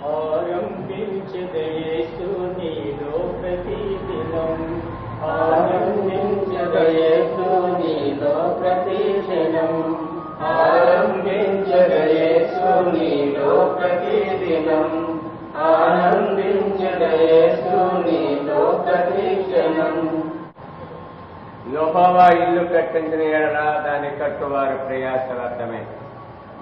ఆరంభించదే యేసు నీలో ప్రతిదినం, ఆరంభించదే యేసు నీలో ప్రతిదినం, ఆరంభించదే యేసు నీలో ప్రతిదినం, ఆనందించదే యేసు నీలో ప్రతిక్షణం. యెహోవా ఇల్లు కట్టించిన ఎడల దాని కట్టువారు ప్రయాస వ్యర్థమే.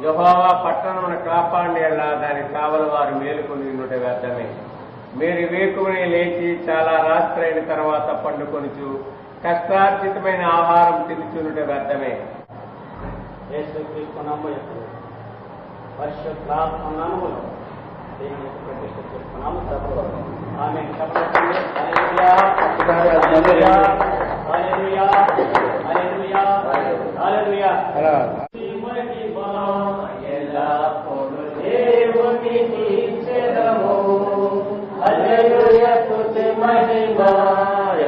యెహోవా పట్టణమును కాపాడిన ఎడల దాని కావలి వారు మేలుకొని ఉండుట వ్యర్థమే. మీరు వేకువనే లేచి చాలా రాత్రైన తర్వాత పండుకొనుచు కష్టార్జితమైన ఆహారం తినుచునుట వ్యర్థమే. యేసుక్రీస్తు నామములో పరిశుద్ధాత్మ నామములో దేవుని ప్రతిష్ఠ చేసుకున్నాము. ఆమేన్. చెప్పండి. హల్లెలూయా, హల్లెలూయా, హల్లెలూయా, హల్లెలూయా, హల్లెలూయా. మహిమా ఎల్లప్పుడూ దేవునికి చెదము. హల్లెలూయా, స్తుతి మహిమా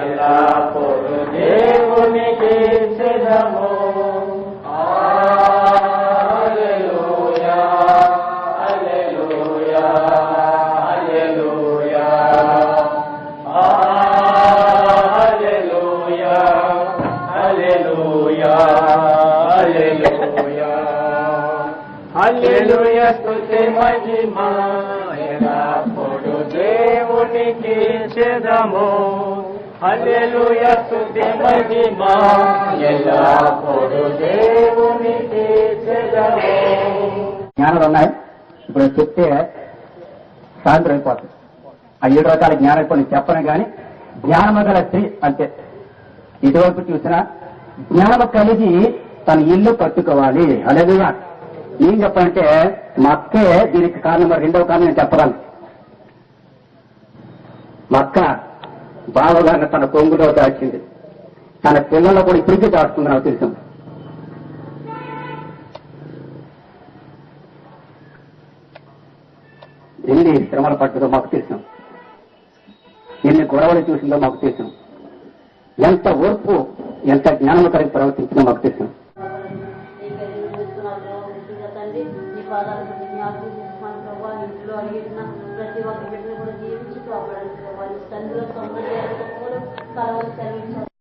ఎల్లప్పుడూ దేవునికి చెదము. హల్లెలూయా, స్తుతి మహిమా ఎల్లప్పుడూ దేవునికి చెదము. హల్లెలూయా, స్తుతి మహిమా ఎల్లప్పుడూ దేవునికి చెదము. జ్ఞానాలు ఉన్నాయి, ఇప్పుడు చెప్తే సాయంత్రం అయిపోతుంది. ఆ 7 రకాల జ్ఞానం ఇప్పుడు నేను చెప్పను కానీ జ్ఞానము గల స్త్రీ అంతే. ఇటువైపు చూసినా జ్ఞానము కలిగి తన ఇల్లు కట్టుకోవాలి. హల్లెలూయా. ఏం చెప్పాలంటే మా అక్కే దీనికి కారణం. మరి రెండవ కారణం నేను చెప్పగలను. మా అక్క బావగారిని తన కొంగులో దాచింది. తన పిల్లల్లో కూడా ఇప్పటికీ దాచుతుంది. నాకు తెలుసు. ఎన్ని శ్రమలు పట్టుదో మాకు తెలుసు. ఎన్ని గొడవలు చూసిందో మాకు తెలుసు. ఎంత ఓర్పు, ఎంత జ్ఞానము కలిగి ప్రవర్తించిందో మాకు తెలుసు. ఇంట్లో అడిగిన ప్రతి ఒక్క బిడ్డను కూడా జీవించి కాపాడాలి. వాళ్ళ తండ్రిలో సౌందర్యాలు కలవలసిన